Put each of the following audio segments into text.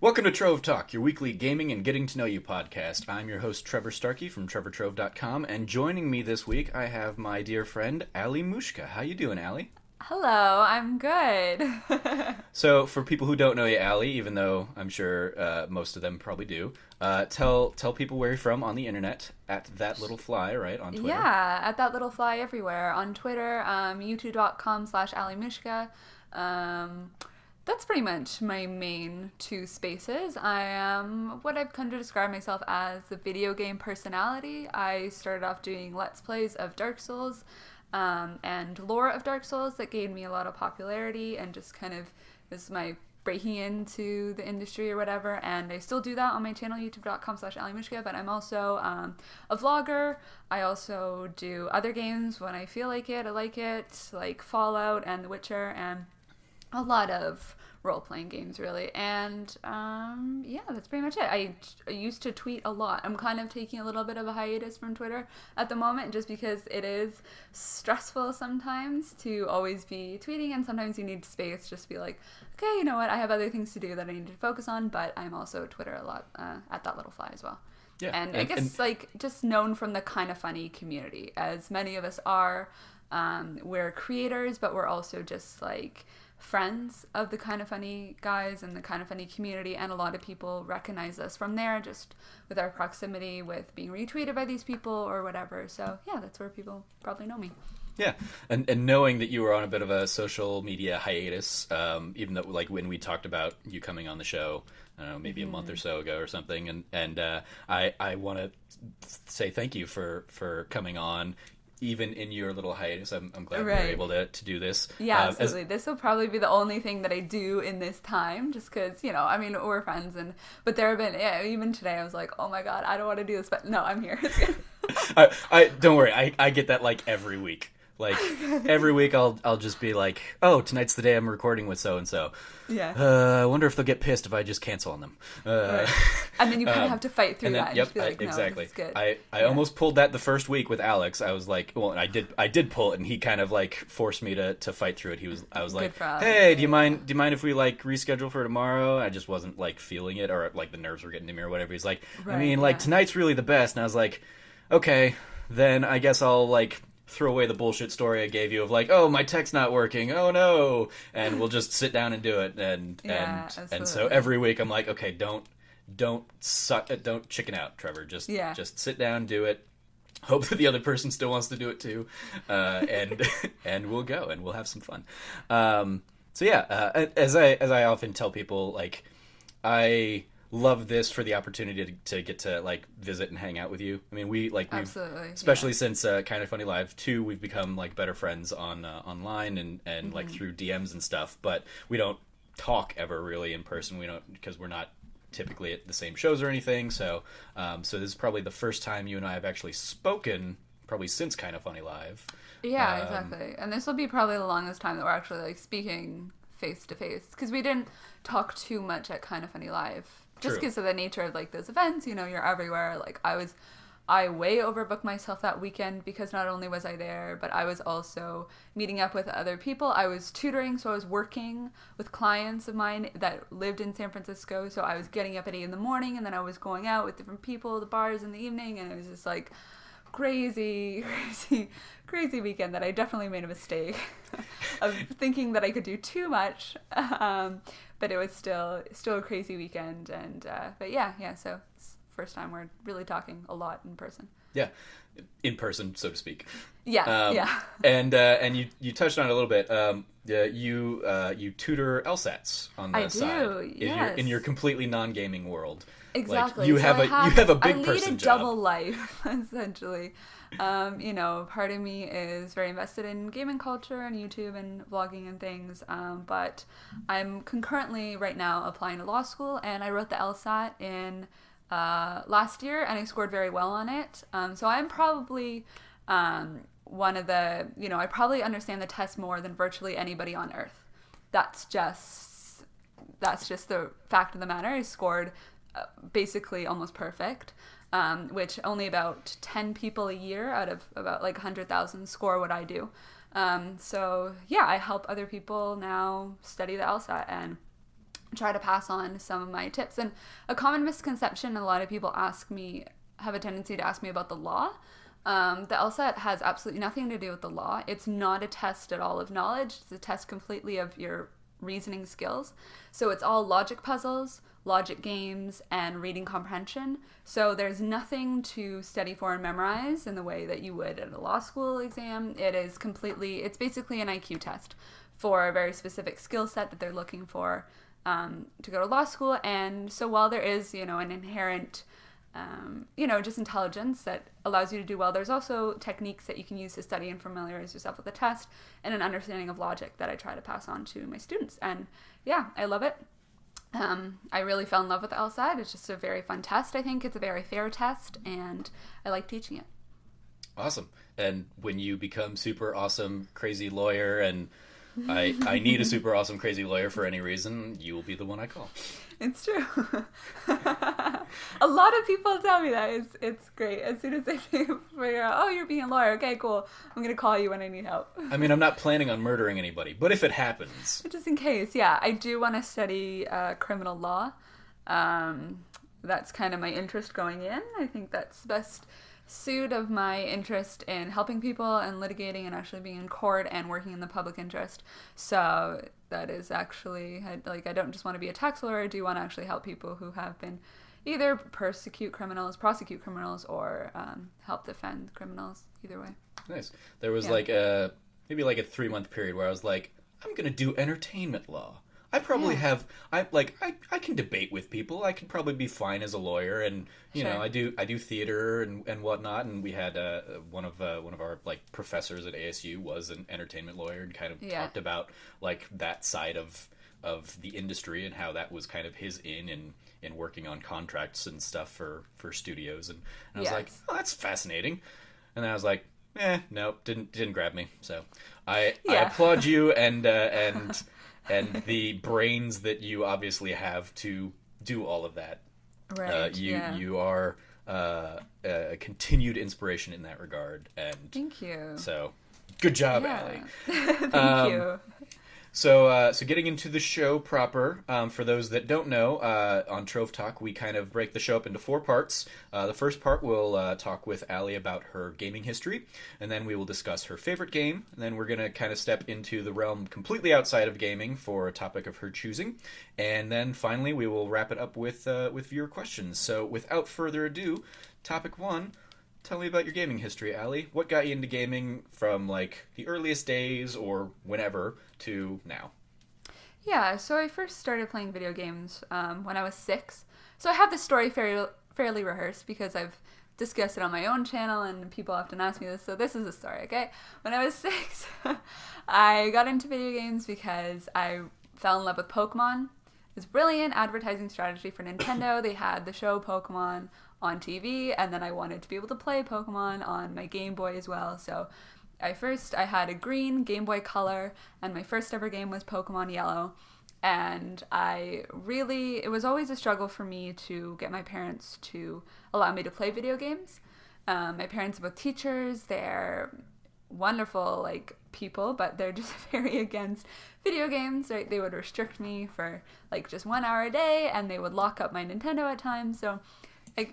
Welcome to Trove Talk, your weekly gaming and getting to know you podcast. I'm your host, Trevor Starkey from TrevorTrove.com, and joining me this week, I have my dear friend, Ali Mushka. How you doing, Ali? Hello, I'm good. So, for people who don't know you, Ali, even though I'm sure most of them probably do, tell people where you're from on the internet, at That Little Fly, right, on Twitter. Yeah, at That Little Fly everywhere. On Twitter, youtube.com/Ali Mushka. That's pretty much my main two spaces. I am what I've come to describe myself as a video game personality. I started off doing Let's Plays of Dark Souls and lore of Dark Souls that gained me a lot of popularity and just kind of was my breaking into the industry or whatever. And I still do that on my channel, youtube.com/Ali Mushka, but I'm also a vlogger. I also do other games when I feel like it. I like it, like Fallout and The Witcher, and a lot of role-playing games, really. And yeah, that's pretty much it. I used to tweet a lot. I'm kind of taking a little bit of a hiatus from Twitter at the moment, just because it is stressful sometimes to always be tweeting, and sometimes you need space just to be like, okay, you know what, I have other things to do that I need to focus on. But I'm also Twitter a lot, at That Little Fly as well. Yeah, and I guess like just known from the kind of funny community, as many of us are. We're creators, but we're also just like friends of the Kind of Funny guys and the Kind of Funny community, and a lot of people recognize us from there just with our proximity with being retweeted by these people or whatever. So yeah, that's where people probably know me. Yeah, and knowing that you were on a bit of a social media hiatus, even though like when we talked about you coming on the show, I don't know, maybe a month or so ago or something, and I want to say thank you for coming on. Even in your little hiatus, I'm glad we were able to do this. Yeah, absolutely. This will probably be the only thing that I do in this time, just because, you know, I mean, we're friends, but there have been, even today, I was like, oh my god, I don't want to do this, but no, I'm here. I don't worry, I get that like every week. Like every week I'll just be like, oh, tonight's the day I'm recording with so and so. Yeah. I wonder if they'll get pissed if I just cancel on them. Right. And then you kind of have to fight through that. And Yep, just be like, no, exactly. this is good. I almost pulled that the first week with Alex. I was like, well, I did pull it, and he kind of like forced me to fight through it. I was like, hey, do you mind if we like reschedule for tomorrow? I just wasn't like feeling it, or like the nerves were getting to me or whatever. He's like, I mean, like tonight's really the best, and I was like, okay, then I guess I'll like throw away the bullshit story I gave you of like, oh, my tech's not working, oh no, and we'll just sit down and do it, and so every week I'm like, okay, don't chicken out, Trevor, just sit down, do it, hope that the other person still wants to do it too, and we'll go and we'll have some fun. So yeah, as I often tell people, like, I love this for the opportunity to get to like visit and hang out with you. I mean, we've especially since Kind of Funny Live 2, we've become like better friends on online and like through DMs and stuff, but we don't talk ever really in person. We don't, because we're not typically at the same shows or anything. So this is probably the first time you and I have actually spoken, probably since Kind of Funny Live. Yeah, exactly. And this will be probably the longest time that we're actually like speaking face to face, because we didn't talk too much at Kind of Funny Live. Just because of the nature of like those events, you know, you're everywhere. Like I way overbooked myself that weekend, because not only was I there, but I was also meeting up with other people. I was tutoring, so I was working with clients of mine that lived in San Francisco. So I was getting up at 8 in the morning, and then I was going out with different people, the bars in the evening, and it was just like crazy weekend that I definitely made a mistake of thinking that I could do too much. But it was still a crazy weekend, and but yeah, so it's the first time we're really talking a lot in person. Yeah, in person, so to speak. Yeah. And you touched on it a little bit. You tutor LSATs on the side. I do. Yes. In your completely non-gaming world. Exactly. Like, you have a big person lead a job. double life, essentially. You know, part of me is very invested in gaming culture and YouTube and vlogging and things, but I'm concurrently right now applying to law school, and I wrote the LSAT in last year, and I scored very well on it. So I'm probably one of the, you know, I probably understand the test more than virtually anybody on earth. That's just the fact of the matter. I scored basically almost perfect, which only about 10 people a year out of about like 100,000 score what I do. So yeah, I help other people now study the LSAT, and try to pass on some of my tips. And a common misconception, a lot of people have a tendency to ask me about the law. The LSAT has absolutely nothing to do with the law. It's not a test at all of knowledge. It's a test completely of your reasoning skills. So it's all logic puzzles, logic games, and reading comprehension. So there's nothing to study for and memorize in the way that you would at a law school exam. It's basically an IQ test for a very specific skill set that they're looking for to go to law school. And so while there is, an inherent, just intelligence that allows you to do well, there's also techniques that you can use to study and familiarize yourself with the test, and an understanding of logic that I try to pass on to my students. And yeah, I love it. I really fell in love with the LSAT. It's just a very fun test. I think it's a very fair test, and I like teaching it. Awesome. And when you become super awesome, crazy lawyer, and I need a super awesome, crazy lawyer for any reason, you will be the one I call. It's true. A lot of people tell me that. It's great. As soon as they figure out, oh, you're being a lawyer, okay, cool, I'm going to call you when I need help. I mean, I'm not planning on murdering anybody, but if it happens. Just in case, yeah. I do want to study criminal law. That's kind of my interest going in. I think that's the best suit of my interest in helping people and litigating and actually being in court and working in the public interest. So that is actually, I don't just want to be a tax lawyer. I do want to actually help people who have been either prosecute criminals, or help defend criminals. Either way. Nice. There was maybe a 3-month period where I was like, I'm going to do entertainment law. I probably have. I can debate with people. I could probably be fine as a lawyer, and I do theater and whatnot. And we had one of our professors at ASU was an entertainment lawyer and kind of talked about that side of the industry and how that was kind of his in working on contracts and stuff for studios. And I was like, oh, that's fascinating. And then I was like, no, didn't grab me. So I applaud you and the brains that you obviously have to do all of that. Right. You are a continued inspiration in that regard. And thank you. So, good job, Allie. Thank you. So getting into the show proper, for those that don't know, on Trove Talk, we kind of break the show up into 4 parts. The first part, we'll talk with Allie about her gaming history, and then we will discuss her favorite game, and then we're going to kind of step into the realm completely outside of gaming for a topic of her choosing, and then finally we will wrap it up with viewer questions. So without further ado, topic 1, tell me about your gaming history, Allie. What got you into gaming from the earliest days or whenever to now? Yeah, so I first started playing video games when I was 6. So I have this story fairly rehearsed because I've discussed it on my own channel and people often ask me this. So this is the story, okay? When I was 6, I got into video games because I fell in love with Pokemon. It was brilliant advertising strategy for Nintendo. They had the show Pokemon on TV, and then I wanted to be able to play Pokemon on my Game Boy as well. So I had a green Game Boy Color, and my first ever game was Pokemon Yellow. And it was always a struggle for me to get my parents to allow me to play video games. My parents are both teachers. They're wonderful people, but they're just very against video games. Right? They would restrict me for just 1 hour a day, and they would lock up my Nintendo at times. So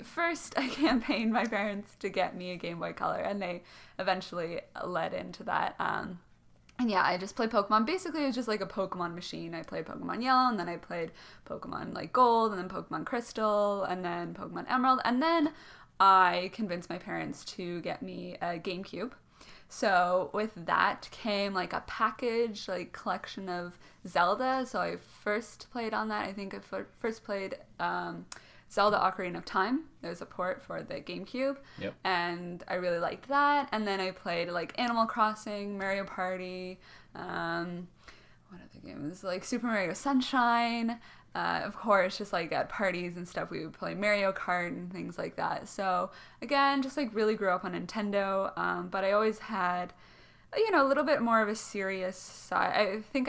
first I campaigned my parents to get me a Game Boy Color, and they eventually led into that. And yeah, I just played Pokemon. Basically, it was just like a Pokemon machine. I played Pokemon Yellow, and then I played Pokemon Gold, and then Pokemon Crystal, and then Pokemon Emerald, and then I convinced my parents to get me a GameCube. So with that came a package, collection of Zelda. So I first played on that. I think I first played Zelda Ocarina of Time. There's a port for the GameCube. Yep. And I really liked that. And then I played Animal Crossing, Mario Party, what other games? Super Mario Sunshine. Of course, just at parties and stuff, we would play Mario Kart and things like that. So again, just really grew up on Nintendo. But I always had, a little bit more of a serious side. I think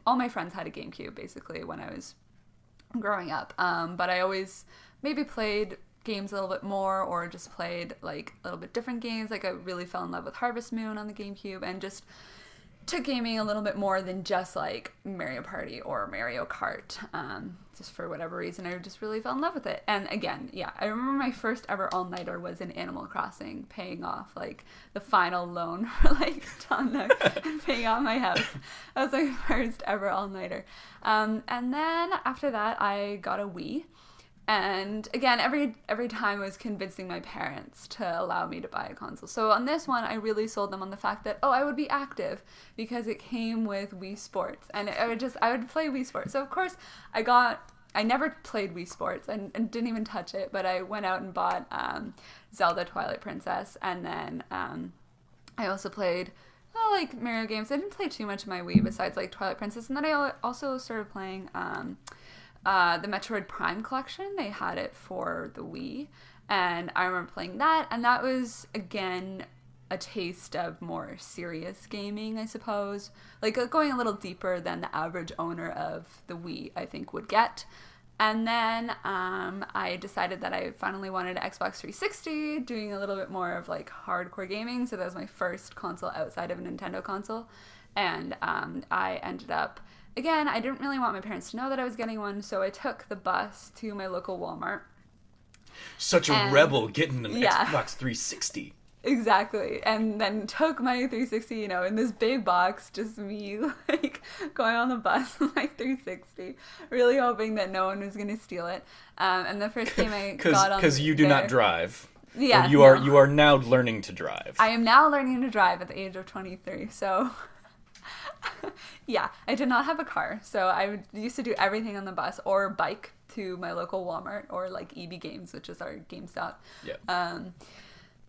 all my friends had a GameCube basically when I was growing up. But I always maybe played games a little bit more, or just played a little bit different games. I really fell in love with Harvest Moon on the GameCube, and just took gaming a little bit more than just like Mario Party or Mario Kart. Just for whatever reason, I just really fell in love with it. And again, yeah, I remember my first ever all-nighter was in Animal Crossing, paying off like the final loan for like Tom Nook and paying off my house. That was my first ever all-nighter. And then after that, I got a Wii. And again, every time I was convincing my parents to allow me to buy a console. So on this one, I really sold them on the fact that, I would be active because it came with Wii Sports. And I would play Wii Sports. So of course, I never played Wii Sports and didn't even touch it, but I went out and bought Zelda Twilight Princess. And then I also played like Mario games. I didn't play too much of my Wii besides like Twilight Princess. And then I also started playing the Metroid Prime collection. They had it for the Wii, and I remember playing that, and that was again a taste of more serious gaming, I suppose, like going a little deeper than the average owner of the Wii I think would get. And then I decided that I finally wanted an Xbox 360, doing a little bit more of like hardcore gaming. So that was my first console outside of a Nintendo console, and I ended up. Again, I didn't really want my parents to know that I was getting one, so I took the bus to my local Walmart. Such a rebel getting an Xbox 360. Exactly. And then took my 360, in this big box, just me, like, going on the bus with my 360, really hoping that no one was going to steal it. And the first game I got on because you do not drive. Yeah. You are now learning to drive. I am now learning to drive at the age of 23, so... Yeah, I did not have a car, so I used to do everything on the bus or bike to my local Walmart or like EB Games, which is our GameStop. Yeah.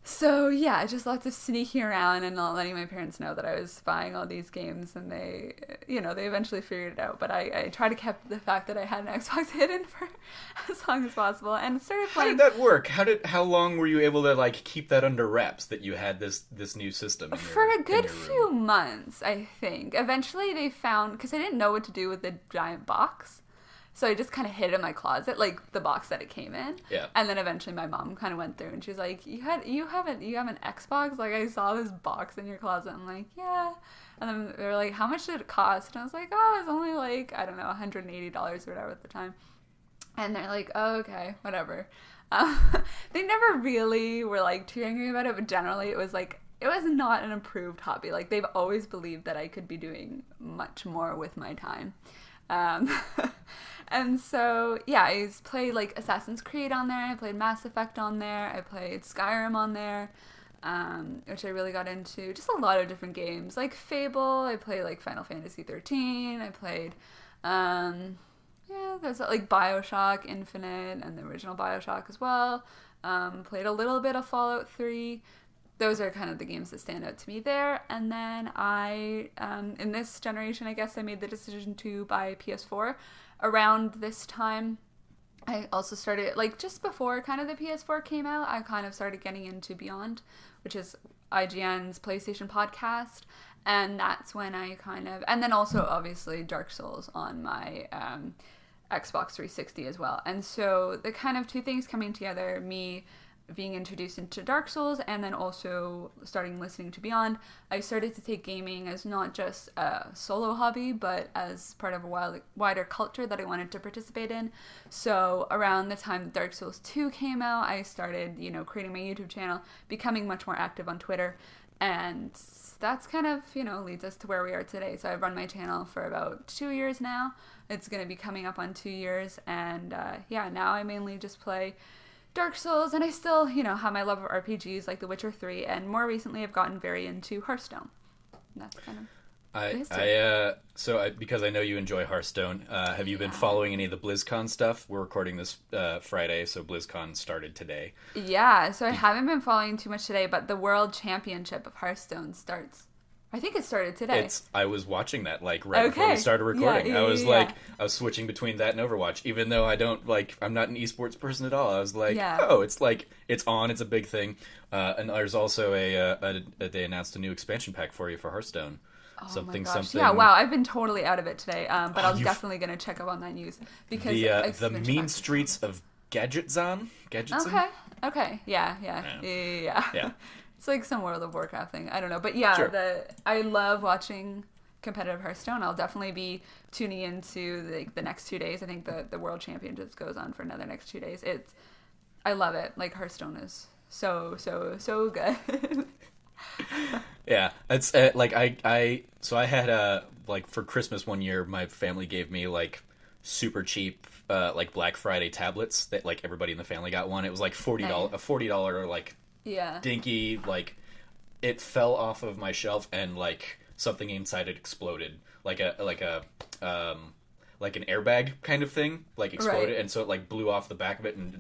So yeah, just lots of sneaking around and not letting my parents know that I was buying all these games, and they eventually figured it out. But I tried to keep the fact that I had an Xbox hidden for as long as possible, and started playing. How did that work? How long were you able to like keep that under wraps that you had this new system? For a good few months, I think. Eventually, they found, because I didn't know what to do with the giant box. So I just kind of hid it in my closet, like the box that it came in. Yeah. And then eventually my mom kind of went through and she was like, you have an Xbox? Like, I saw this box in your closet. I'm like, yeah. And then they were like, how much did it cost? And I was like, oh, it's only like, I don't know, $180 or whatever at the time. And they're like, oh, okay, whatever. They never really were like too angry about it, but generally it was not an approved hobby. Like, they've always believed that I could be doing much more with my time. And so, yeah, I played like Assassin's Creed on there, I played Mass Effect on there, I played Skyrim on there, which I really got into. Just a lot of different games, like Fable, I played like Final Fantasy 13, I played, there's like Bioshock Infinite and the original Bioshock as well, played a little bit of Fallout 3. Those are kind of the games that stand out to me there. And then I, in this generation, I guess I made the decision to buy a PS4. Around this time, I also started, like just before kind of the PS4 came out, I kind of started getting into Beyond, which is IGN's PlayStation podcast. And that's when I and then also obviously Dark Souls on my Xbox 360 as well. And so the kind of two things coming together, me being introduced into Dark Souls and then also starting listening to Beyond, I started to take gaming as not just a solo hobby, but as part of a wider culture that I wanted to participate in. So around the time Dark Souls 2 came out, I started, creating my YouTube channel, becoming much more active on Twitter, and that's kind of, leads us to where we are today. So I've run my channel for about 2 years now. It's going to be coming up on 2 years, and now I mainly just play Dark Souls, and I still, have my love of RPGs like The Witcher 3, and more recently I've gotten very into Hearthstone. And that's kind of because I know you enjoy Hearthstone, have you been following any of the BlizzCon stuff? We're recording this Friday, so BlizzCon started today. Yeah, so I haven't been following too much today, but the World Championship of Hearthstone starts. I think it started today. I was watching that before we started recording. Yeah, I was switching between that and Overwatch, even though I'm not an esports person at all. I was like, it's on, it's a big thing. And there's also they announced a new expansion pack for you for Hearthstone. Oh something. Yeah, wow, I've been totally out of it today. But I'm definitely going to check up on that news because the mean streets of Gadgetzan. Okay. Yeah. It's like some World of Warcraft thing. I don't know. But yeah, Sure. I love watching competitive Hearthstone. I'll definitely be tuning into the next 2 days. I think the World Championships goes on for another next 2 days. I love it. Like, Hearthstone is so good. Yeah, it's like so I had like for Christmas one year, my family gave me like super cheap like Black Friday tablets that like everybody in the family got one. It was like $40 a $40 like dinky, like it fell off of my shelf and like something inside it exploded like like an airbag kind of thing, like exploded, and so it like blew off the back of it, and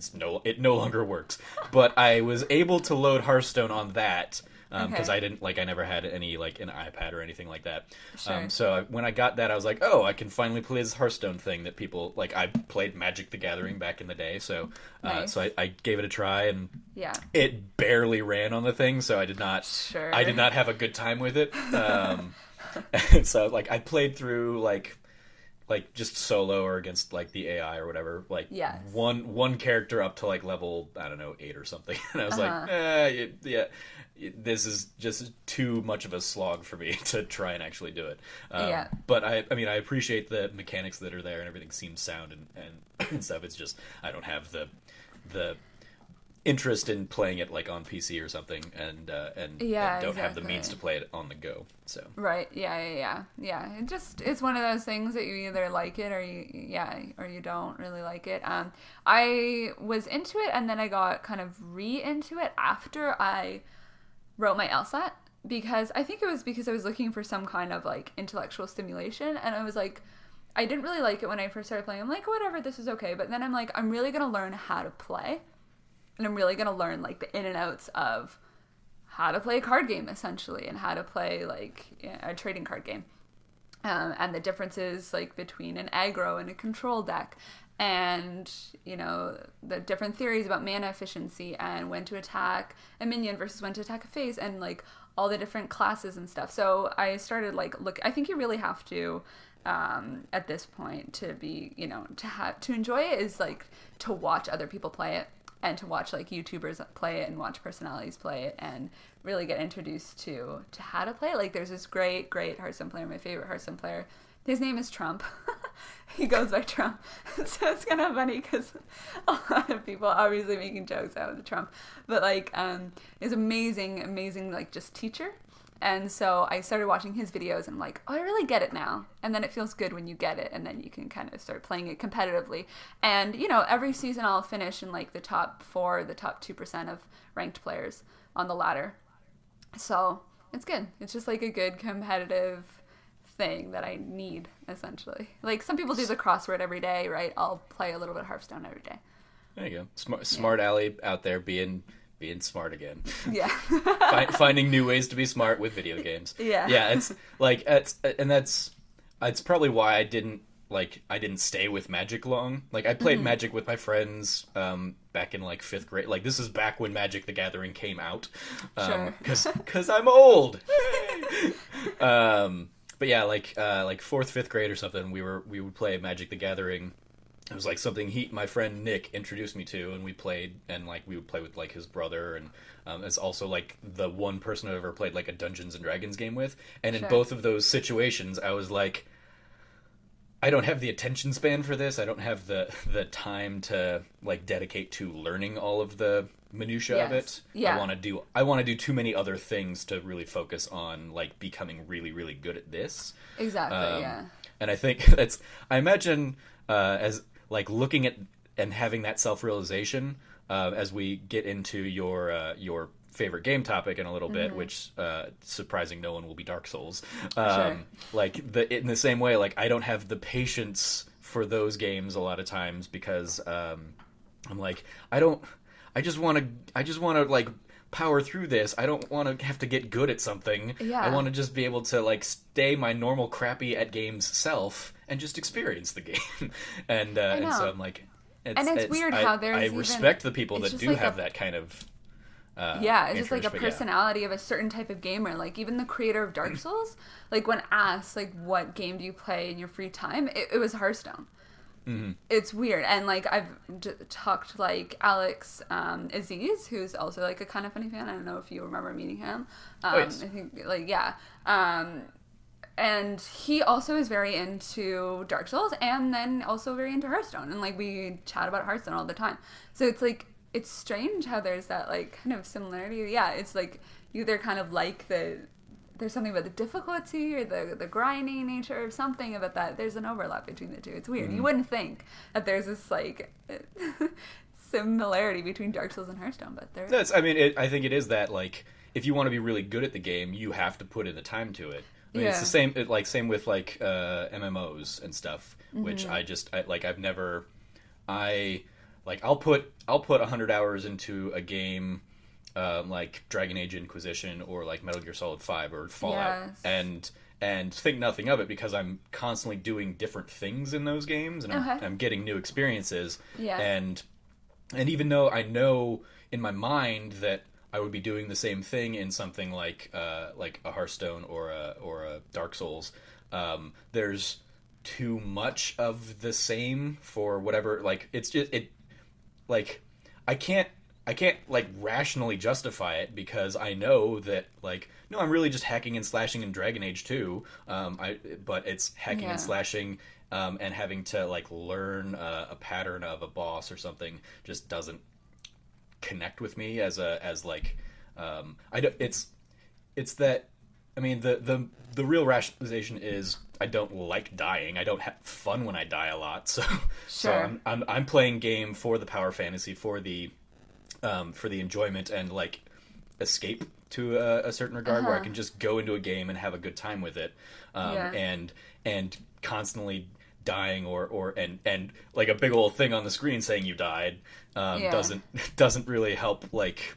it no longer works. But I was able to load Hearthstone on that because I never had any like an iPad or anything like that. Sure. So when I got that, I was like, oh, I can finally play this Hearthstone thing that people like. I played Magic the Gathering back in the day, so nice. so I gave it a try, and yeah, it barely ran on the thing, so I did not have a good time with it. So like I played through like just solo or against like the AI or whatever, like one character up to like level, I don't know, 8 or something, and I was like, this is just too much of a slog for me to try and actually do it. But I mean I appreciate the mechanics that are there and everything seems sound and stuff. It's just I don't have the interest in playing it like on PC or something, and don't have the means to play it on the go. So yeah. It's one of those things that you either like it or you don't really like it. I was into it, and then I got kind of into it after I wrote my LSAT, because I think it was because I was looking for some kind of like intellectual stimulation, and I was like, I didn't really like it when I first started playing. I'm like, whatever, this is okay. But then I'm like, I'm really gonna learn how to play. And I'm really going to learn, like, the in and outs of how to play a card game, essentially, and how to play, like, a trading card game. And the differences, like, between an aggro and a control deck. And, you know, the different theories about mana efficiency and when to attack a minion versus when to attack a face. And, like, all the different classes and stuff. So I started, like, I think you really have to, at this point, to be, you know, to enjoy it is, like, to watch other people play it. And to watch like YouTubers play it and watch personalities play it and really get introduced to how to play it. Like there's this great Hearthstone player, my favorite Hearthstone player. His name is Trump. He goes by Trump. So it's kind of funny because a lot of people are obviously making jokes out of the Trump. But like is amazing like just teacher. And so I started watching his videos and I'm like, oh, I really get it now. And then it feels good when you get it. And then you can kind of start playing it competitively. And, you know, every season I'll finish in like the top 4, the top 2% of ranked players on the ladder. So it's good. It's just like a good competitive thing that I need, essentially. Like some people do the crossword every day, right? I'll play a little bit of Hearthstone every day. There you go. Smart Allie out there being smart again. Yeah. Finding new ways to be smart with video games. Yeah. It's like that's probably why I didn't stay with Magic long. Like I played Magic with my friends back in like 5th grade. Like this is back when Magic the Gathering came out. Sure. Cuz I'm old. But yeah, like 4th, 5th grade or something, we would play Magic the Gathering. It was like something my friend Nick introduced me to, and we played, and like we would play with like his brother, and it's also like the one person I've ever played like a Dungeons and Dragons game with. And in both of those situations, I was like, I don't have the attention span for this. I don't have the time to like dedicate to learning all of the minutia of it. Yeah. I want to do too many other things to really focus on like becoming really, really good at this. Exactly. Yeah. And I think I imagine as like looking at and having that self-realization as we get into your favorite game topic in a little bit, which surprising no one will be Dark Souls. Sure. Like in the same way, like I don't have the patience for those games a lot of times because I'm like I just want to like power through this. I don't want to have to get good at something. Yeah. I want to just be able to like stay my normal crappy at games self and just experience the game. And so I'm like, it's weird how there's I respect the people that do like have that kind of it's just like a personality of a certain type of gamer. Like even the creator of Dark Souls, like when asked like what game do you play in your free time, it was Hearthstone. it's weird. And like I've talked to like Alex Aziz, who's also like a Kind of Funny fan. I don't know if you remember meeting him. I think like and he also is very into Dark Souls, and then also very into Hearthstone, and like we chat about Hearthstone all the time. So it's like, it's strange how there's that like kind of similarity. Yeah, it's like you either kind of like there's something about the difficulty or the grinding nature or something about that. There's an overlap between the two. It's weird. You wouldn't think that there's this like similarity between Dark Souls and Hearthstone, but there. That's. I mean, I think it is that like if you want to be really good at the game, you have to put in the time to it. I mean, it's the same. Same with like MMOs and stuff, which I've never. I'll put 100 hours into a game. Like Dragon Age Inquisition or like Metal Gear Solid 5 or Fallout, and think nothing of it because I'm constantly doing different things in those games, and I'm getting new experiences. And even though I know in my mind that I would be doing the same thing in something like a Hearthstone or a Dark Souls, there's too much of the same for whatever. Like it's just I can't like rationally justify it because I know that like no, I'm really just hacking and slashing in Dragon Age 2. But it's hacking and slashing and having to like learn a pattern of a boss or something just doesn't connect with me it's that. I mean the real rationalization is I don't like dying. I don't have fun when I die a lot. So I'm playing game for the power fantasy, for the enjoyment and like escape to a certain regard where I can just go into a game and have a good time with it, and constantly dying or like a big old thing on the screen saying you died doesn't really help like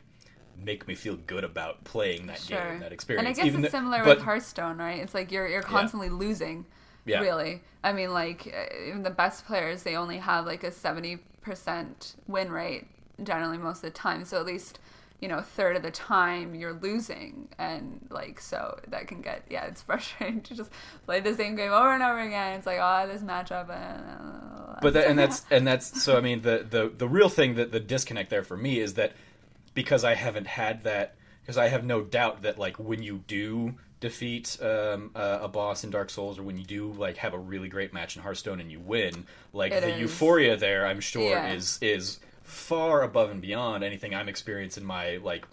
make me feel good about playing that game, that experience. And I guess it's similar with Hearthstone, right? It's like you're constantly losing. Yeah. Really. I mean, like even the best players, they only have like a 70% win rate generally most of the time. So at least, a third of the time you're losing, and like so that can get it's frustrating to just play the same game over and over again. It's like, this matchup that's so I mean the real thing, that the disconnect there for me is that because I haven't had that, because I have no doubt that like when you do defeat a boss in Dark Souls, or when you do like have a really great match in Hearthstone and you win, like the euphoria there, I'm sure is far above and beyond anything I'm experiencing in my like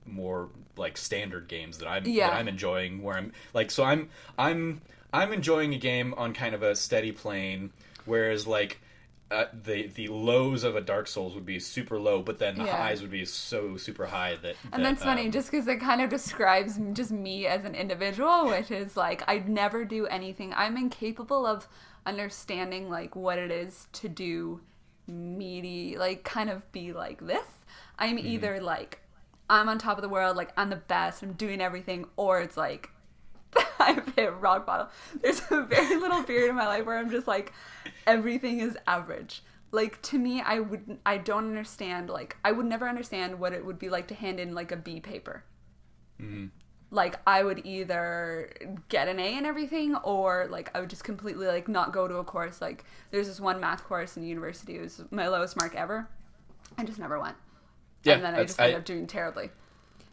more like standard games that I'm enjoying. Where I'm like, so I'm enjoying a game on kind of a steady plane, whereas like the lows of a Dark Souls would be super low, but then the highs would be so super high and that's funny, just because it kind of describes just me as an individual, which is like I'd never do anything. I'm incapable of understanding like what it is to do meaty, like kind of be like this. I'm either like I'm on top of the world, like I'm the best, I'm doing everything, or it's like I've hit rock bottom. There's a very little period in my life where I'm just like everything is average. Like to me, I don't understand, like I would never understand what it would be like to hand in like a B paper. Like I would either get an A in everything, or like I would just completely like not go to a course. Like there's this one math course in university, it was my lowest mark ever. I just never went. And then I just ended up doing terribly.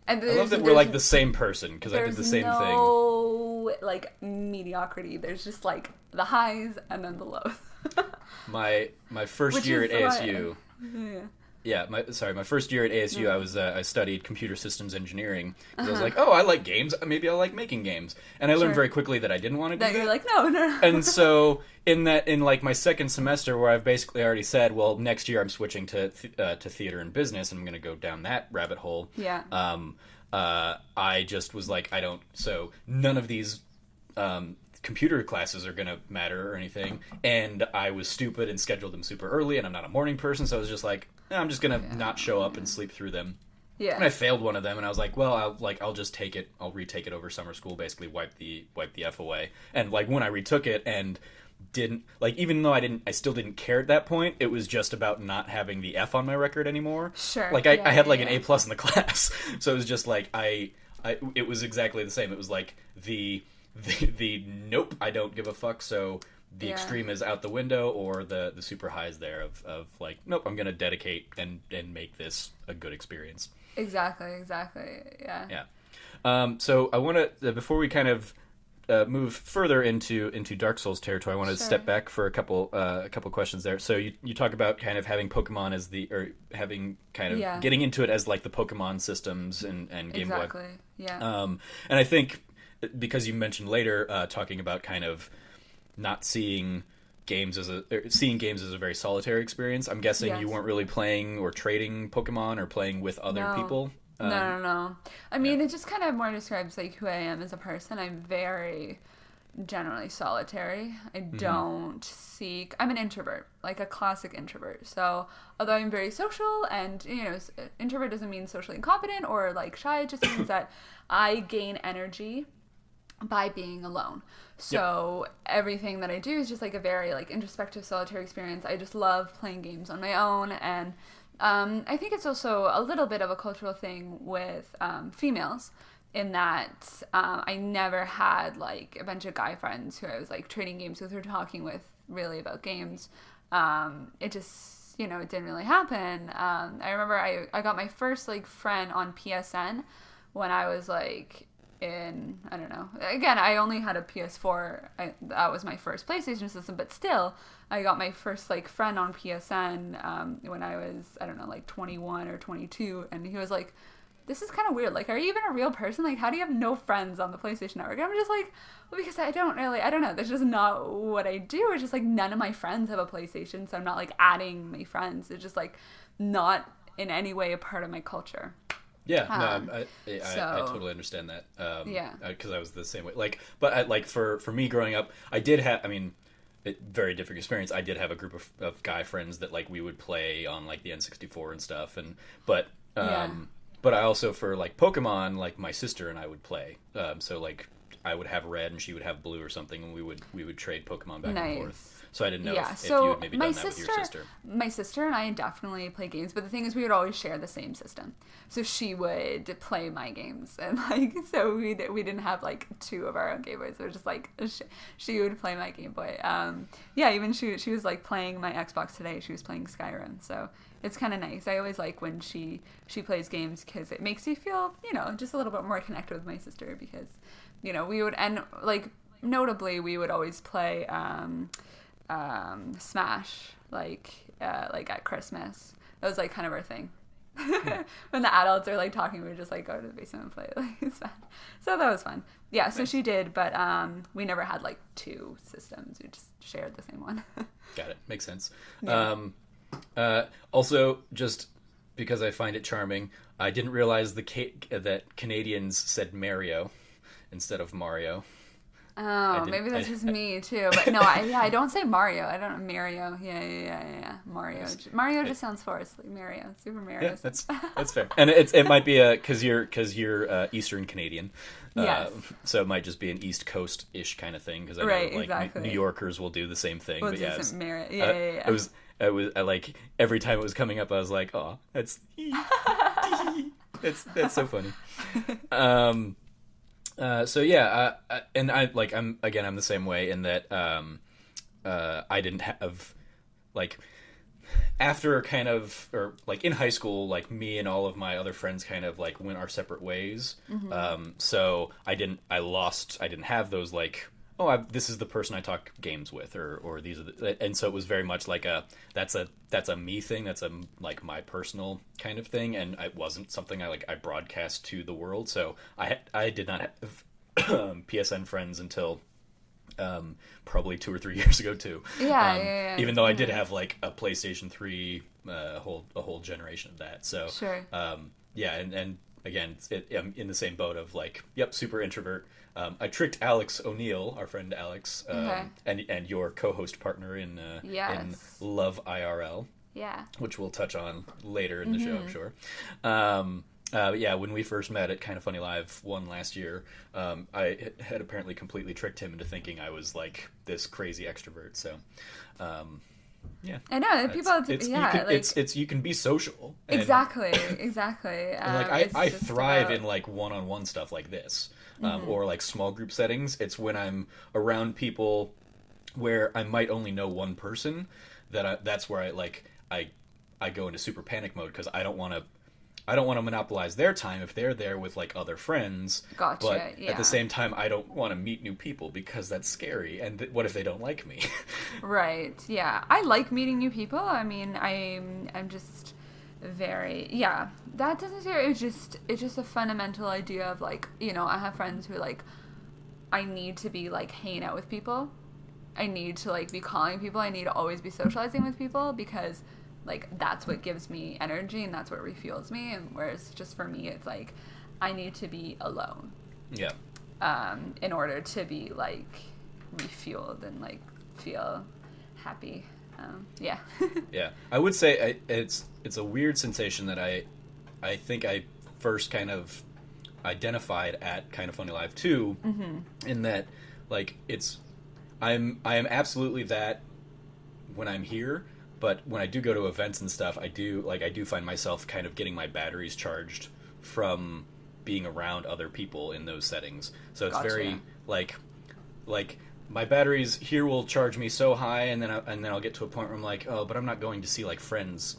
And I love that we're like the same person, because I did the same thing. There's no like mediocrity. There's just like the highs and then the lows. my first year at ASU. My first year at ASU, I studied computer systems engineering. I was like, I like games. Maybe I like making games. And I learned very quickly that I didn't want to do that. You're like, no. And so in like my second semester, where I've basically already said, well, next year I'm switching to theater and business, and I'm going to go down that rabbit hole. Yeah. I just was like, so none of these computer classes are going to matter or anything. And I was stupid and scheduled them super early, and I'm not a morning person, so I was just like, I'm just going to not show up and sleep through them. Yeah. And I failed one of them, and I was like, well, I'll just take it. I'll retake it over summer school, basically wipe the F away. And like when I retook it and didn't, like, even though I still didn't care at that point, it was just about not having the F on my record anymore. Sure. Like I had like an A+ in the class. So it was just like it was exactly the same. It was like the nope, I don't give a fuck, so the extreme is out the window, or the super high is there of like, nope, I'm going to dedicate and make this a good experience. Exactly. Yeah. So I want to, before we kind of move further into Dark Souls territory, I want to step back for a couple questions there. So you talk about kind of having Pokemon as having kind of getting into it as like the Pokemon systems and Game Boy. Exactly. Yeah. And I think because you mentioned later talking about kind of not seeing games as a very solitary experience. I'm guessing you weren't really playing or trading Pokemon or playing with other people. No. I mean, it just kind of more describes like who I am as a person. I'm very generally solitary. I don't seek. I'm an introvert, like a classic introvert. So although I'm very social, and introvert doesn't mean socially incompetent or like shy. It just means that I gain energy by being alone. So everything that I do is just like a very like introspective solitary experience. I just love playing games on my own, and I think it's also a little bit of a cultural thing with females in that I never had like a bunch of guy friends who I was like trading games with or talking with really about games. It just, it didn't really happen. I remember I got my first like friend on PSN when I was like I don't know. Again, I only had a PS4. That was my first PlayStation system, but still, I got my first like friend on PSN when I was, I don't know, like 21 or 22, and he was like, "This is kind of weird. Like, are you even a real person? Like, how do you have no friends on the PlayStation Network?" And I'm just like, well, because I don't know. That's just not what I do. It's just like none of my friends have a PlayStation, so I'm not like adding my friends. It's just like not in any way a part of my culture. Yeah, I totally understand that. Because I was the same way. Like, but for me growing up, I did have. I mean, very different experience. I did have a group of guy friends that like we would play on like the N64 and stuff. But I also for like Pokemon, like my sister and I would play. So like I would have red and she would have blue or something, and we would trade Pokemon back and forth. So I didn't know if you had maybe done that with your sister. My sister and I definitely play games, but the thing is we would always share the same system. So she would play my games, and like so we didn't have like two of our own Game Boys. It was just like she would play my Game Boy. Even she was like playing my Xbox today. She was playing Skyrim, so it's kind of nice. I always like when she plays games because it makes me feel just a little bit more connected with my sister, because we would, and like notably we would always play Smash like at Christmas. That was like kind of our thing. When the adults are like talking, we would just like go to the basement and play like Smash. So that was fun. Yeah, so she did, but we never had like two systems. We just shared the same one. Got it. Makes sense. Yeah. Also, just because I find it charming, I didn't realize that Canadians said Mario instead of Mario. Oh, maybe that's just me too. But no, I don't say Mario. I don't know Mario. Yeah. Mario. Mario just sounds forced, like Mario, Super Mario. Yeah, that's fair. And it might be because you're Eastern Canadian. Yes. So it might just be an East Coast ish kind of thing, because I know like New Yorkers will do the same thing. We'll but do yeah, Mario. Yeah. I like every time it was coming up, I was like, oh, that's so funny. And I'm the same way in that I didn't have like after kind of, or like in high school, like me and all of my other friends kind of like went our separate ways. So I didn't have those like, this is the person I talk games with, or these are and so it was very much like that's a me thing, that's a like my personal kind of thing, and it wasn't something I broadcast to the world. So I did not have PSN friends until probably 2 or 3 years ago too. Yeah. Even though I did have like a PlayStation 3, a whole generation of that. So sure. And again, I'm in the same boat of like, super introvert. I tricked Alex O'Neill, our friend Alex, and your co-host partner in Love IRL. Yeah. Which we'll touch on later in the show, I'm sure. When we first met at Kind of Funny Live 1 last year, I had apparently completely tricked him into thinking I was like this crazy extrovert. So, I know people. You can be social. And, exactly. And like I thrive in like one-on-one stuff like this, or like small group settings. It's when I'm around people where I might only know one person, that's where I go into super panic mode, because I don't want to monopolize their time if they're there with like other friends. Gotcha. But yeah. at the same time, I don't want to meet new people because that's scary. And what if they don't like me? Right. Yeah. I like meeting new people. I mean, I'm just very, yeah. That doesn't scare. It's just a fundamental idea of like, you know, I have friends who like, I need to be like hanging out with people. I need to like be calling people. I need to always be socializing with people, because like that's what gives me energy and that's what refuels me. And whereas just for me, it's like I need to be alone. Yeah. In order to be like refueled and like feel happy. Yeah. Yeah. I would say it's a weird sensation that I think I first kind of identified at Kind of Funny Live 2, in that like I am absolutely that when I'm here. But when I do go to events and stuff, I do find myself kind of getting my batteries charged from being around other people in those settings. So it's very like my batteries here will charge me so high, and then I'll get to a point where I'm like, oh, but I'm not going to see like friends,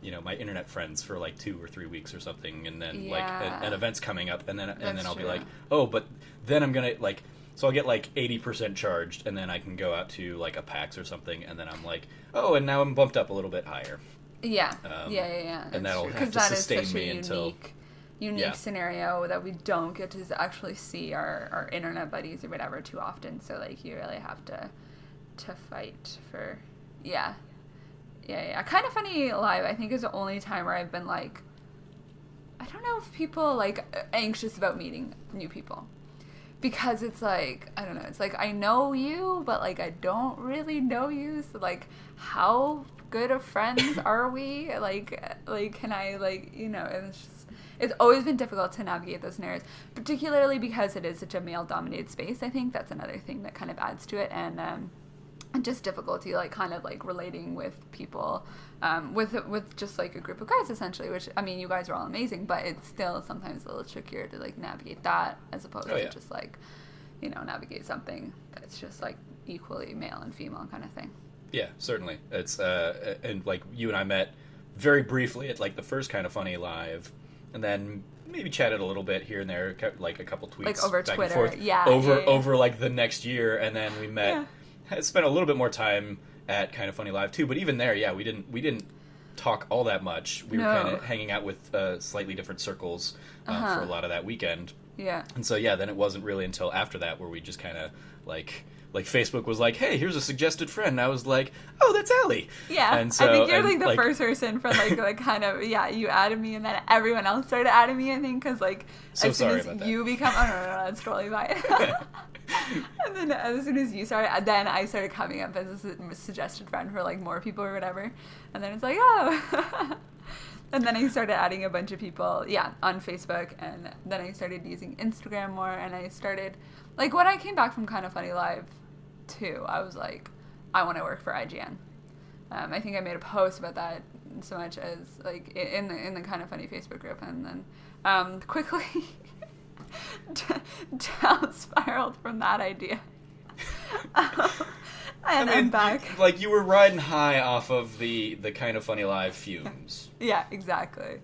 you know, my internet friends for like 2 or 3 weeks or something, and then like an event's coming up, and then I'll be like, oh, but then I'm gonna like. So I'll get like 80% charged, and then I can go out to like a PAX or something, and then I'm like, oh, and now I'm bumped up a little bit higher. Yeah. Yeah. And that'll have to sustain me until... unique scenario that we don't get to actually see our internet buddies or whatever too often. So like you really have to fight for... Yeah. Kind of Funny Live, I think, is the only time where I've been like, I don't know if people like anxious about meeting new people. Because it's like, I don't know, it's like I know you, but like I don't really know you. So like, how good of friends are we? Like can I like, you know, it's always been difficult to navigate those scenarios, particularly because it is such a male-dominated space. I think that's another thing that kind of adds to it, and just difficulty like kind of like relating with people, with just like a group of guys essentially, which I mean you guys are all amazing, but it's still sometimes a little trickier to like navigate that as opposed to just like, you know, navigate something that's just like equally male and female kind of thing. Yeah, certainly. It's and like you and I met very briefly at like the first Kind of Funny Live, and then maybe chatted a little bit here and there, like a couple tweets like over back Twitter, and forth, over like the next year, and then we met. Yeah. Spent a little bit more time at Kind of Funny Live too, but even there, yeah, we didn't talk all that much. We were kind of hanging out with slightly different circles for a lot of that weekend. Yeah. And so yeah, then it wasn't really until after that where we just kind of like Facebook was like, hey, here's a suggested friend. And I was like, oh, that's Allie. Yeah. And so, I think you're like the first person from like kind of, yeah, you added me, and then everyone else started adding me, I think, because like as soon as you become, oh no, that's totally fine. And then as soon as you started, then I started coming up as a suggested friend for like more people or whatever. And then it's like, oh. And then I started adding a bunch of people, on Facebook. And then I started using Instagram more. And I started, like, when I came back from Kind of Funny Live 2, I was like, I want to work for IGN. I think I made a post about that so much as, like, in the Kind of Funny Facebook group. And then quickly... down spiraled from that idea. And I'm back. Like you were riding high off of the Kind of Funny Live fumes. Yeah, exactly.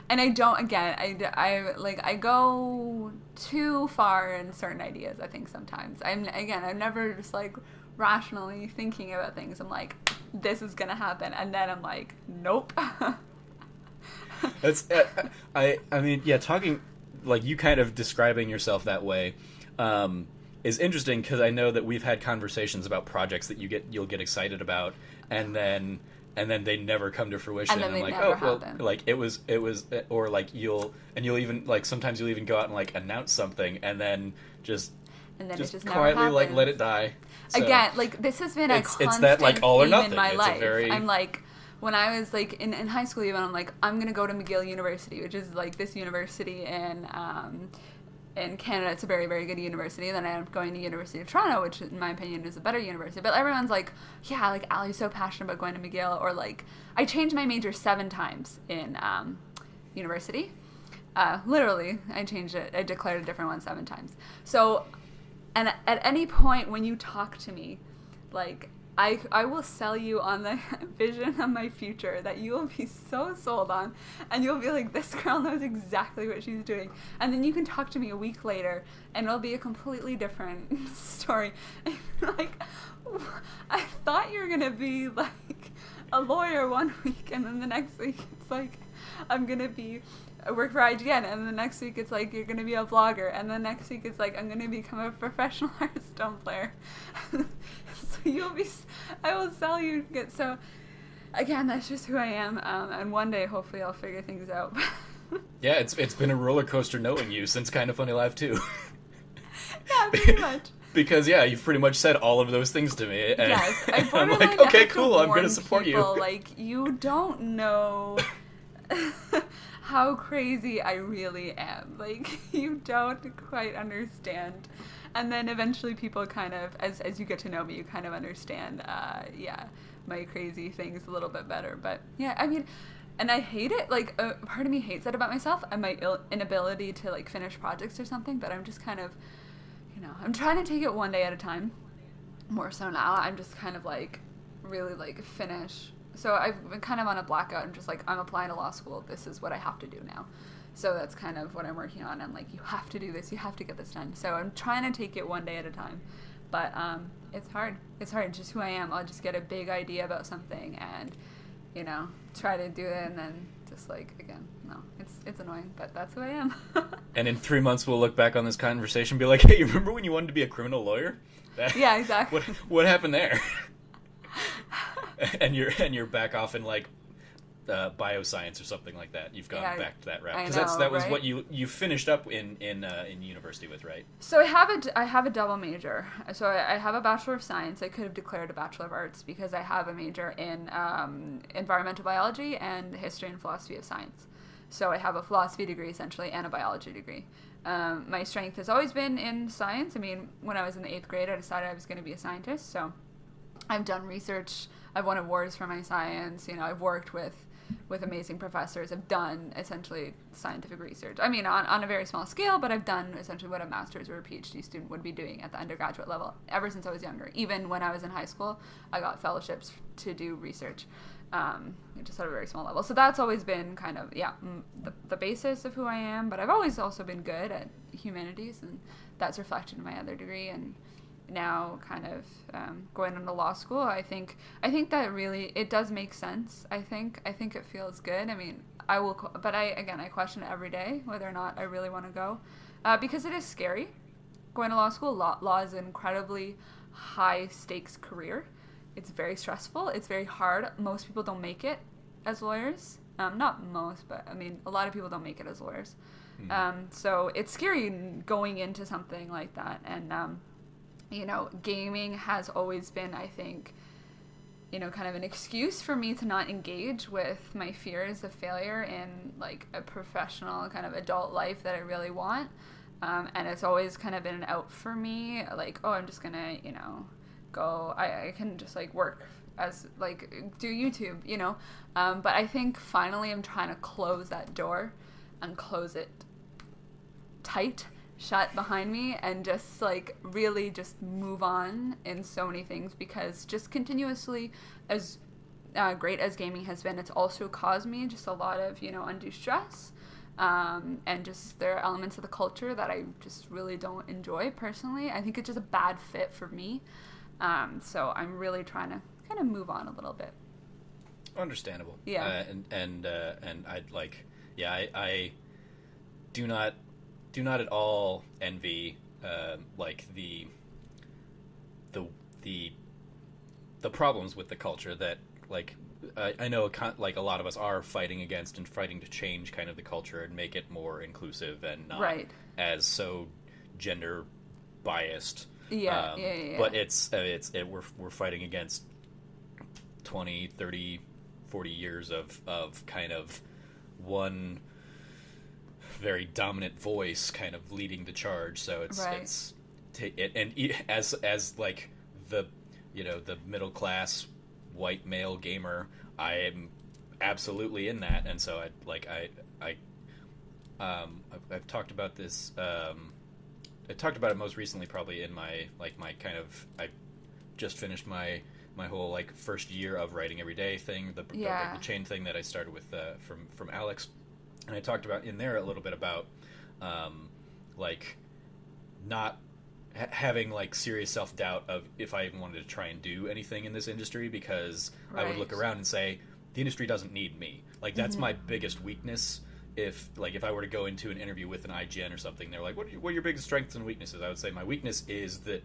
And I don't. Again, I go too far in certain ideas. I think sometimes I'm never just like rationally thinking about things. I'm like, this is gonna happen, and then I'm like, nope. That's. I mean, yeah. Talking. Like you kind of describing yourself that way is interesting, because I know that we've had conversations about projects that you'll get excited about, and then they never come to fruition. And then like, never happen. Like it was, or like you'll even like sometimes you'll even go out and like announce something, and then just it just quietly like let it die. So, again, like this has been a constant it's that like all or theme nothing in my life. Very... I'm like. When I was, like, in high school even, I'm like, I'm going to go to McGill University, which is, like, this university in Canada. It's a very, very good university. Then I ended up going to University of Toronto, which, in my opinion, is a better university. But everyone's like, yeah, like, Allie's so passionate about going to McGill. Or, like, I changed my major 7 times in university. Literally, I changed it. I declared a different one 7 times. So, and at any point when you talk to me like, I will sell you on the vision of my future that you will be so sold on, and you'll be like, this girl knows exactly what she's doing. And then you can talk to me a week later, and it'll be a completely different story. And like, I thought you were going to be like a lawyer one week, and then the next week it's like, I work for IGN, and the next week it's like, you're going to be a vlogger, and the next week it's like, I'm going to become a professional Hearthstone player. So I will sell you. So again, that's just who I am, and one day hopefully I'll figure things out. Yeah, it's been a roller coaster knowing you since Kind of Funny Live too. Yeah, pretty much. Because you've pretty much said all of those things to me, and yes, I'm like, okay, cool, I'm going to support people, you. Like, you don't know how crazy I really am. Like, you don't quite understand. And then eventually people kind of, as you get to know me, you kind of understand, my crazy things a little bit better. But yeah, I mean, and I hate it. Like, part of me hates that about myself and my inability to like finish projects or something. But I'm just kind of, I'm trying to take it one day at a time. More so now, I'm just kind of like really like finish. So I've been kind of on a blackout. I'm just like, I'm applying to law school. This is what I have to do now. So that's kind of what I'm working on. I'm like, you have to do this. You have to get this done. So I'm trying to take it one day at a time. But it's hard. It's hard. It's just who I am. I'll just get a big idea about something and, try to do it. And then just like, again, no, it's annoying. But that's who I am. And in 3 months, we'll look back on this conversation and be like, hey, you remember when you wanted to be a criminal lawyer? Yeah, exactly. What happened there? and you're back off in like bioscience or something like that. You've gone back to that route because that was what you finished up in university with, right? So I have a double major. So I have a Bachelor of Science. I could have declared a Bachelor of Arts because I have a major in environmental biology and history and philosophy of science. So I have a philosophy degree essentially and a biology degree. My strength has always been in science. I mean, when I was in the 8th grade, I decided I was going to be a scientist. So I've done research. I've won awards for my science. I've worked with amazing professors. I've done essentially scientific research. I mean, on a very small scale, but I've done essentially what a master's or a PhD student would be doing at the undergraduate level ever since I was younger. Even when I was in high school, I got fellowships to do research, just at a very small level. So that's always been kind of, the basis of who I am. But I've always also been good at humanities, and that's reflected in my other degree. And now kind of going into law school, I think that really it does make sense. I think it feels good. I mean, I will, but I question it every day whether or not I really want to go, because it is scary. Going to law school, law is an incredibly high stakes career. It's very stressful. It's very hard. Most people don't make it as lawyers. Not most, but I mean, a lot of people don't make it as lawyers. So it's scary going into something like that. And gaming has always been, I think, kind of an excuse for me to not engage with my fears of failure in like a professional kind of adult life that I really want. And it's always kind of been an out for me. Like, oh, I'm just gonna, go, I can just like work as like do YouTube, but I think finally I'm trying to close that door and close it tight, shut behind me, and just like really just move on in so many things, because just continuously, as great as gaming has been, it's also caused me just a lot of undue stress, and just there are elements of the culture that I just really don't enjoy personally. I think it's just a bad fit for me, so I'm really trying to kind of move on a little bit. Understandable. Yeah. And I'd like, I do not at all envy like the problems with the culture that like I know like a lot of us are fighting against and fighting to change kind of the culture and make it more inclusive and not as so gender biased. Yeah. But we're fighting against 20, 30, 40 years of kind of one very dominant voice kind of leading the charge. So as like the middle class white male gamer, I am absolutely in that. And so I've talked about this. I talked about it most recently probably in my kind of, I just finished my whole like first year of writing every day thing, the chain thing that I started with from Alex, and I talked about in there a little bit about like not having like serious self-doubt of if I even wanted to try and do anything in this industry, because I would look around and say the industry doesn't need me. Like that's my biggest weakness. If I were to go into an interview with an IGN or something, they're like, what are your biggest strengths and weaknesses? I would say my weakness is that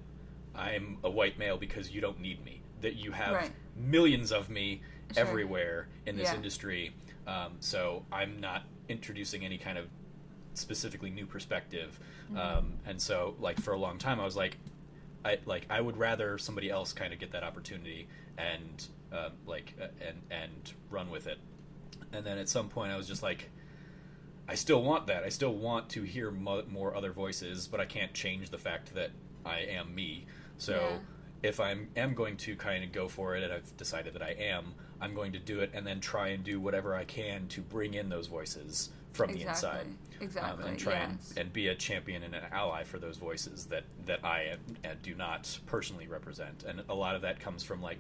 I'm a white male because you don't need me. That you have millions of me everywhere in this industry. So I'm not introducing any kind of specifically new perspective. And so like for a long time I was like I would rather somebody else kind of get that opportunity and and run with it. And then at some point I was just like, I still want that. I still want to hear more other voices, but I can't change the fact that I am me. So if I am going to kind of go for it, and I've decided that I'm going to do it and then try and do whatever I can to bring in those voices from the inside. Exactly. And try and be a champion and an ally for those voices that I do not personally represent. And a lot of that comes from like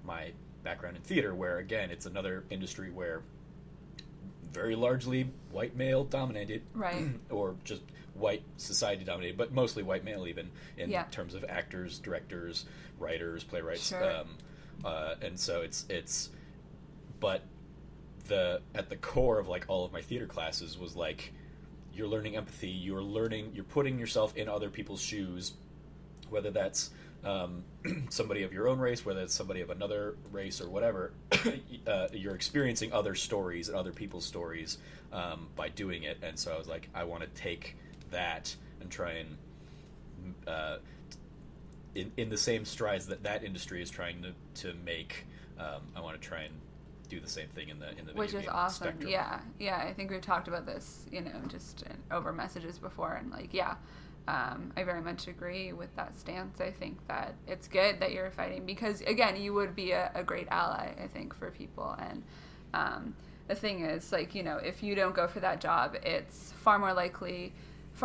my background in theater, where again it's another industry where very largely white male dominated, or just white society dominated, but mostly white male even in terms of actors, directors, writers, playwrights. And so it's but at the core of like all of my theater classes was like, you're learning empathy, you're putting yourself in other people's shoes, whether that's somebody of your own race, whether it's somebody of another race or whatever. You're experiencing other stories and other people's stories by doing it. And so I was like, I want to take that and try and in the same strides that industry is trying to make, I want to try and do the same thing in the which video is game awesome. spectrum. I think we've talked about this just over messages before, and like I very much agree with that stance. I think that it's good that you're fighting, because again you would be a great ally, I think, for people. And the thing is, like, if you don't go for that job, it's far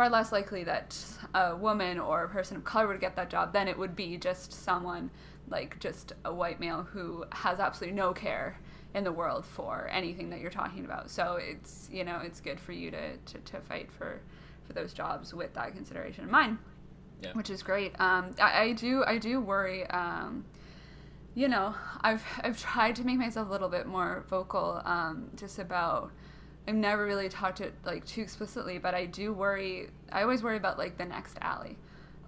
less likely that a woman or a person of color would get that job than it would be just someone like just a white male who has absolutely no care in the world for anything that you're talking about. So it's it's good for you to fight for those jobs with that consideration in mind, which is great. I do worry. I've tried to make myself a little bit more vocal, just about. I've never really talked it like too explicitly, but I do worry. I always worry about like the next Allie,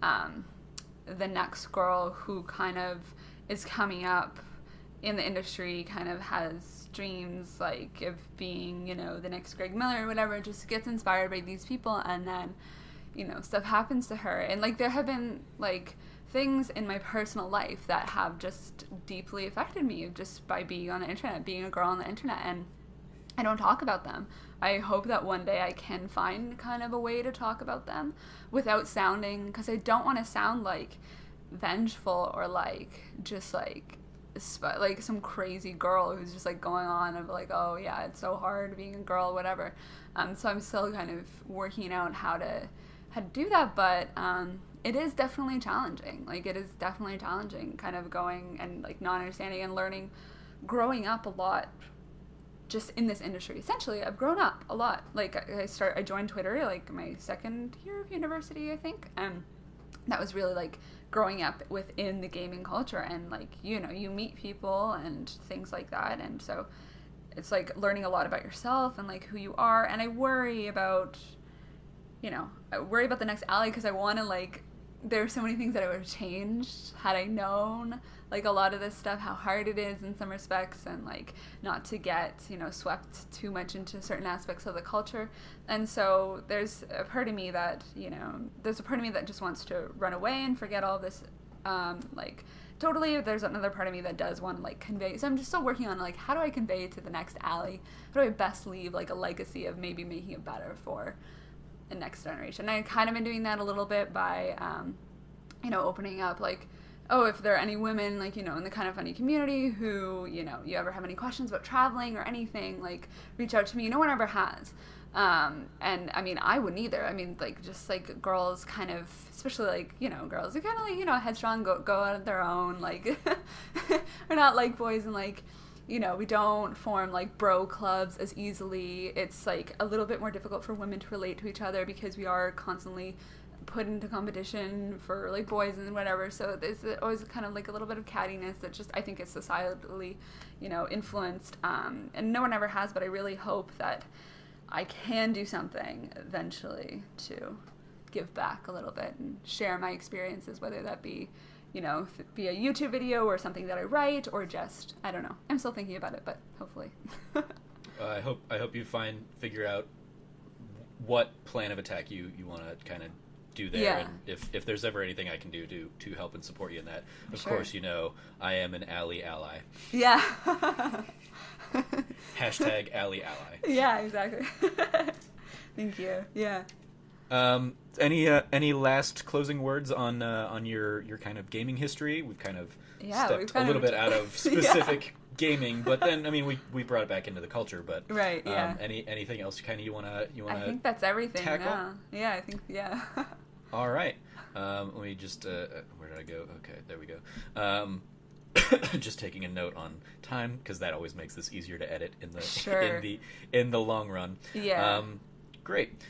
the next girl who kind of is coming up in the industry, kind of has dreams like of being, the next Greg Miller or whatever, just gets inspired by these people, and then, stuff happens to her. And like there have been like things in my personal life that have just deeply affected me just by being on the internet, being a girl on the internet, and I don't talk about them. I hope that one day I can find kind of a way to talk about them without sounding, because I don't want to sound like vengeful or like just like some crazy girl who's just like going on of like, oh yeah, it's so hard being a girl, whatever. So I'm still kind of working out how to do that, but it is definitely challenging. Like it is definitely challenging, kind of going and like not understanding and learning, growing up a lot. Just in this industry, essentially, I've grown up a lot. Like I joined Twitter like my second year of university, I think, and that was really like growing up within the gaming culture, and like you meet people and things like that, and so it's like learning a lot about yourself and like who you are. And I worry about the next Allie, because I want to like. There's so many things that I would have changed had I known like a lot of this stuff, how hard it is in some respects, and like not to get swept too much into certain aspects of the culture. And so there's a part of me that just wants to run away and forget all this, like totally. There's another part of me that does want to like convey. So I'm just still working on like, how do I convey to the next Allie? How do I best leave like a legacy of maybe making it better for the next generation? I kind of been doing that a little bit by opening up like if there are any women, like, in the Kind of Funny community who, you ever have any questions about traveling or anything, like, reach out to me. No one ever has. And I mean, I wouldn't either. I mean, like, just like girls kind of, especially like, girls who kind of like, headstrong, go out on their own, like, we're not like boys and like, we don't form like bro clubs as easily. It's like a little bit more difficult for women to relate to each other because we are constantly put into competition for like boys and whatever. So there's always kind of like a little bit of cattiness that just, I think, is societally, influenced. And no one ever has, but I really hope that I can do something eventually to give back a little bit and share my experiences, whether that be, be a YouTube video or something that I write, or just, I don't know. I'm still thinking about it, but hopefully. I hope you figure out what plan of attack you want to kind of do there, yeah. And if there's ever anything I can do to help and support you in that. Of course, I am an Allie ally. Yeah. Hashtag Allie ally. Yeah, exactly. Thank you. Yeah. Any last closing words on your kind of gaming history? We've kind of stepped a little bit out of specific gaming, but then I mean we brought it back into the culture. But right, yeah. Anything else you wanna I think that's everything. Tackle? Yeah, I think yeah. All right. Let me just where did I go? Okay, there we go. Just taking a note on time because that always makes this easier to edit in the sure. in the long run. Yeah. Great.